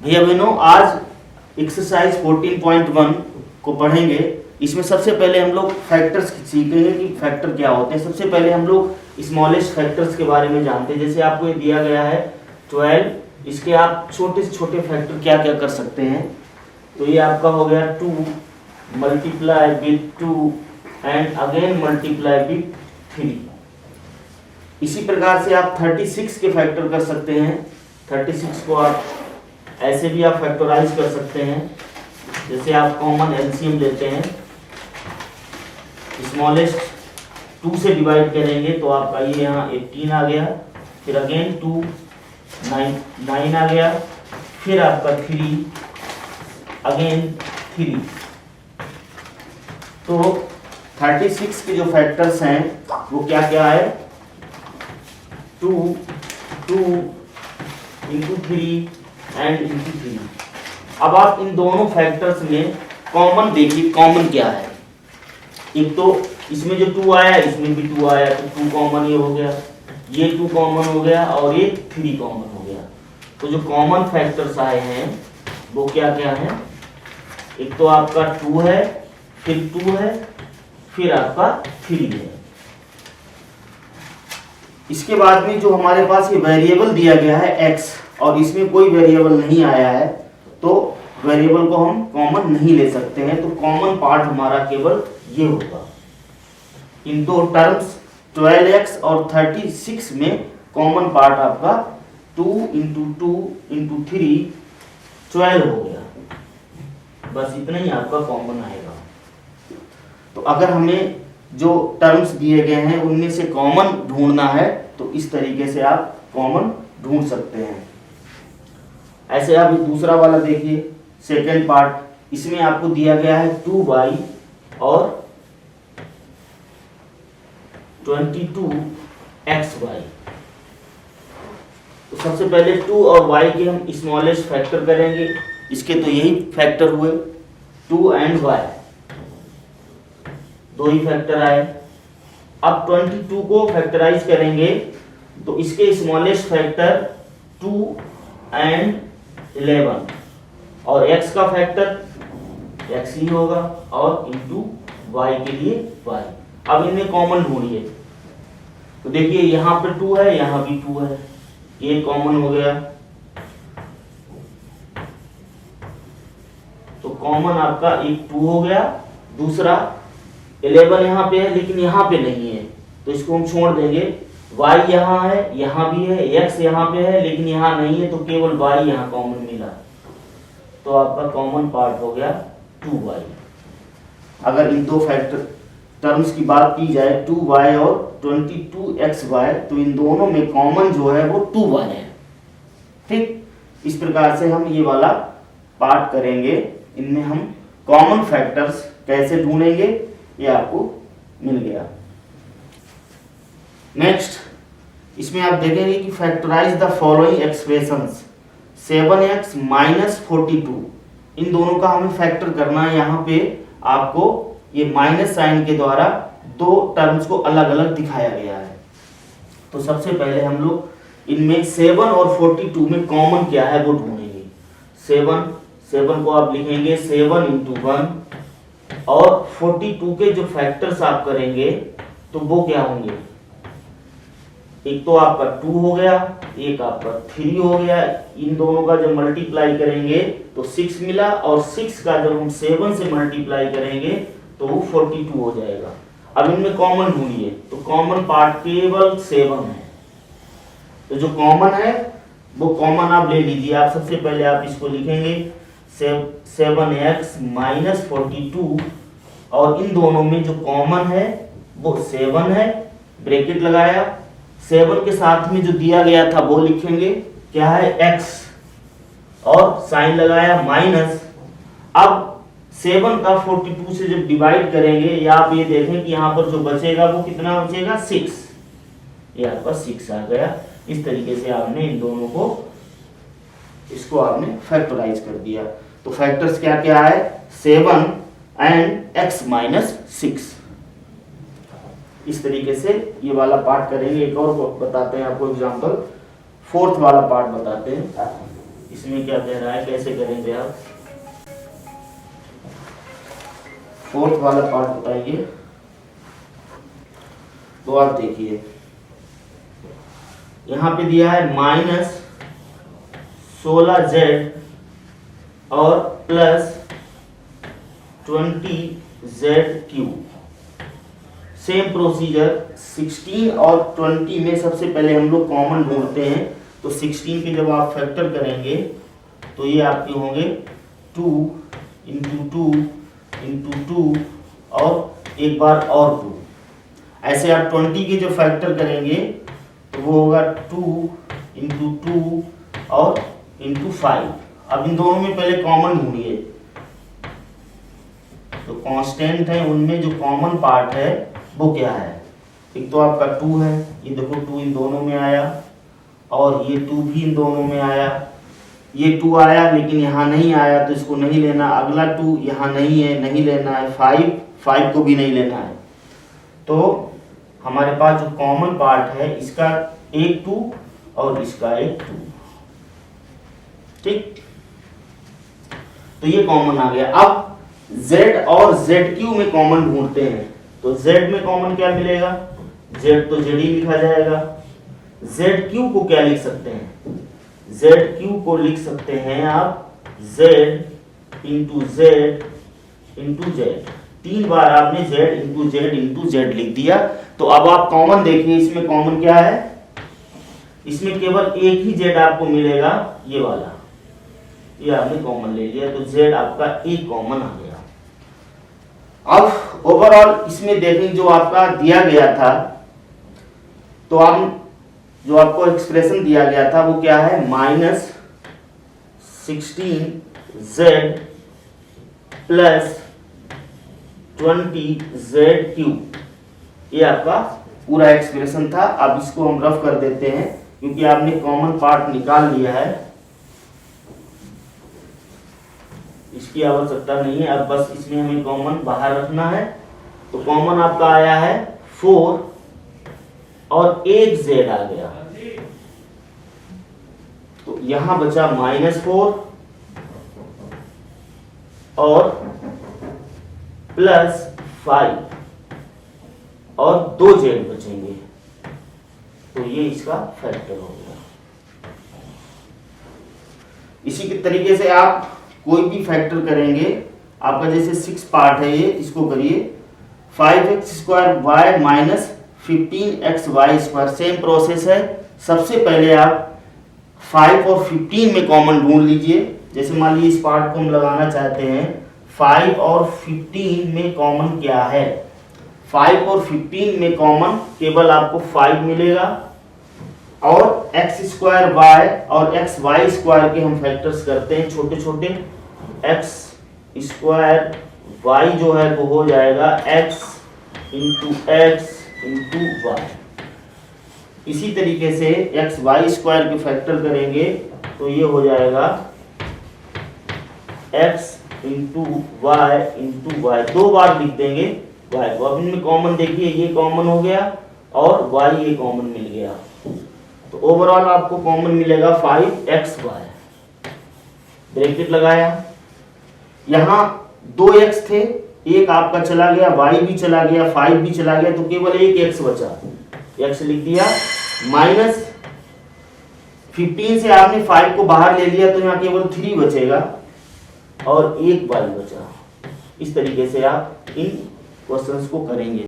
भैया बहनों, आज एक्सरसाइज 14.1 को पढ़ेंगे। इसमें सबसे पहले हम लोग फैक्टर्स सीखेंगे कि फैक्टर क्या होते हैं। सबसे पहले हम लोग स्मॉलेस्ट फैक्टर्स के बारे में जानते हैं। जैसे आपको ये दिया गया है 12, इसके आप छोटे से छोटे फैक्टर क्या क्या कर सकते हैं। तो ये आपका हो गया 2 multiply with 2 and again multiply with 3। इसी प्रकार से आप 36 के फैक्टर कर सकते हैं। 36 को आप ऐसे भी आप फैक्टराइज कर सकते हैं। जैसे आप कॉमन एलसीएम लेते हैं, स्मॉलेस्ट 2 से डिवाइड करेंगे तो आपका ये यहाँ 18 आ गया, फिर अगेन 2 9 आ गया, फिर आपका 3 अगेन 3। तो 36 के जो फैक्टर्स हैं वो क्या क्या है, 2 इंटू 3 एंड इंटू 3। अब आप इन दोनों फैक्टर्स में कॉमन देखिए, कॉमन क्या है। एक तो इसमें जो 2 आया, इसमें भी 2 आया, तो 2 कॉमन ये हो गया, ये 2 कॉमन हो गया और ये 3 कॉमन हो गया। तो जो कॉमन फैक्टर्स आए हैं वो क्या क्या है, एक तो आपका 2 है, फिर 2 है, फिर आपका 3 है। इसके बाद में जो हमारे पास ये वेरिएबल दिया गया है x, और इसमें कोई वेरिएबल नहीं आया है, तो वेरिएबल को हम कॉमन नहीं ले सकते हैं। तो कॉमन पार्ट हमारा केवल ये होगा। इन दो टर्म्स 12x और 36 में कॉमन पार्ट आपका 2 इंटू 2 इंटू 3 12 हो गया। बस इतना ही आपका कॉमन आएगा। तो अगर हमें जो टर्म्स दिए गए हैं उनमें से कॉमन ढूंढना है तो इस तरीके से आप कॉमन ढूंढ सकते हैं। ऐसे आप दूसरा वाला देखिए, सेकेंड पार्ट। इसमें आपको दिया गया है 2y और 22xy। तो सबसे पहले 2 और y के हम स्मॉलेस्ट फैक्टर करेंगे। इसके तो यही फैक्टर हुए, 2 एंड y, दो ही फैक्टर आए। अब 22 को फैक्टराइज करेंगे तो इसके स्मॉलेस्ट फैक्टर 2 एंड 11 और x का फैक्टर x ही होगा और इंटू y के लिए y। अब इनमें कॉमन ढूंढिए। तो देखिए यहाँ पे 2 है, यहाँ भी 2 है, ये कॉमन हो गया। तो कॉमन आपका एक 2 हो गया। दूसरा 11 यहाँ पे है लेकिन यहाँ पे नहीं है, तो इसको हम छोड़ देंगे। y यहाँ है, यहाँ भी है, x यहाँ पे है लेकिन यहाँ नहीं है, तो केवल y यहाँ कॉमन मिला। तो आपका कॉमन पार्ट हो गया 2y। अगर इन दो फैक्टर टर्म्स की बात की जाए 2y और 22xy, तो इन दोनों में कॉमन जो है वो 2y है। ठीक, इस प्रकार से हम ये वाला पार्ट करेंगे। इनमें हम कॉमन फैक्टर्स कैसे ढूंढेंगे ये आपको मिल गया। नेक्स्ट, इसमें आप देखेंगे कि factorise the following expressions. 7x minus 42, इन दोनों का हमें फैक्टर करना है। यहाँ पे आपको ये माइनस साइन के द्वारा दो टर्म्स को अलग अलग दिखाया गया है। तो सबसे पहले हम लोग इनमें 7 और 42 में कॉमन क्या है वो ढूंढेंगे। 7 को आप लिखेंगे 7 इंटू 1 और 42 के जो फैक्टर्स आप करेंगे तो वो क्या होंगे, एक तो आपका 2 हो गया, एक आपका 3 हो गया। इन दोनों का जब मल्टीप्लाई करेंगे तो 6 मिला, और 6 का जब हम 7 से मल्टीप्लाई करेंगे तो वो 42 हो जाएगा। अब इनमें कॉमन ढूंढिए, तो कॉमन पार्ट केवल 7 है। तो जो कॉमन है वो कॉमन आप ले लीजिए। आप सबसे पहले आप इसको लिखेंगे 7x माइनस 42, और इन दोनों में जो कॉमन है वो 7 है। ब्रैकेट लगाया, 7 के साथ में जो दिया गया था वो लिखेंगे क्या है, x, और साइन लगाया माइनस। अब 7 का 42 से जब डिवाइड करेंगे, या आप ये देखें कि यहाँ पर जो बचेगा वो कितना बचेगा, 6। ये आपका 6 आ गया। इस तरीके से आपने इन दोनों को, इसको आपने फैक्टराइज कर दिया। तो फैक्टर्स क्या क्या है, 7 एंड x माइनस 6। इस तरीके से ये वाला पार्ट करेंगे। एक और बताते हैं आपको एग्जांपल, 4th वाला पार्ट बताते हैं। इसमें क्या कह रहा है, कैसे करेंगे आप, फोर्थ वाला पार्ट बताइए। तो आप देखिए यहां पे दिया है -16z और +20z3। सेम प्रोसीजर 16 और 20 में सबसे पहले हम लोग कॉमन ढूंढते हैं। तो 16 के जब आप फैक्टर करेंगे तो ये आपके होंगे 2 × 2 × 2 और एक बार और 2। ऐसे आप 20 के जो फैक्टर करेंगे तो वो होगा 2 × 2 और × 5। अब इन दोनों में पहले कॉमन ढूंढिए। तो कांस्टेंट है, उनमें जो कॉमन पार्ट है वो क्या है। एक तो आपका 2 है, ये देखो 2 इन दोनों में आया, और ये 2 भी इन दोनों में आया। ये 2 आया लेकिन यहाँ नहीं आया तो इसको नहीं लेना। अगला 2 यहाँ नहीं है, नहीं लेना है। 5 को भी नहीं लेना है। तो हमारे पास जो कॉमन पार्ट है इसका एक 2 और इसका एक 2, ठीक। तो ये कॉमन आ गया। अब Z और ZQ में कॉमन ढूंढते हैं। तो Z में कॉमन क्या मिलेगा, Z तो Z ही लिखा जाएगा। ZQ को क्या लिख सकते हैं, ZQ को लिख सकते हैं आप Z × Z × Z। 3 बार आपने Z × Z × Z लिख दिया। तो अब आप कॉमन देखिए, इसमें कॉमन क्या है, इसमें केवल एक ही Z आपको मिलेगा, ये वाला, ये आपने कॉमन ले लिया। तो Z आपका एक कॉमन आ गया। अब ओवरऑल इसमें देखें जो आपका दिया गया था, तो आप जो आपको एक्सप्रेशन दिया गया था वो क्या है, -16z + 20z3। ये आपका पूरा एक्सप्रेशन था। अब इसको हम रफ कर देते हैं क्योंकि आपने कॉमन पार्ट निकाल लिया है, इसकी आवश्यकता नहीं है। अब बस इसमें हमें कॉमन बाहर रखना है। तो कॉमन आपका आया है 4 और एक Z आ गया। तो यहां बचा -4 और +5 और 2 Z बचेंगे। तो ये इसका फैक्टर हो गया। इसी के तरीके से आप कोई भी फैक्टर करेंगे, आपका जैसे 6 पार्ट है ये, इसको करिए 5x² y - 15xy²। Same process है। सबसे पहले आप 5 और 15 में कॉमन ढूंढ लीजिए। जैसे मान लीजिए इस पार्ट को हम लगाना चाहते हैं, 5 और 15 में कॉमन क्या है, 5 और 15 में कॉमन केवल आपको 5 मिलेगा, और x² y और xy² के हम फैक्टर्स करते हैं छोटे छोटे। x² y जो है वो हो जाएगा x × x × y। इसी तरीके से xy² के फैक्टर करेंगे तो ये हो जाएगा x × y × y। 2 बार लिख देंगे y को। अब इनमें कॉमन देखिए, ये कॉमन हो गया और y ये कॉमन मिल गया। तो ओवरऑल आपको कॉमन मिलेगा 5xy। ब्रैकेट लगाया, यहाँ 2x थे, एक आपका चला गया, y भी चला गया, 5 भी चला गया, तो केवल एक x बचा, x लिख दिया। -15 से आपने 5 को बाहर ले लिया तो यहाँ केवल 3 बचेगा और एक y बचा। इस तरीके से आप इन क्वेश्चंस को करेंगे।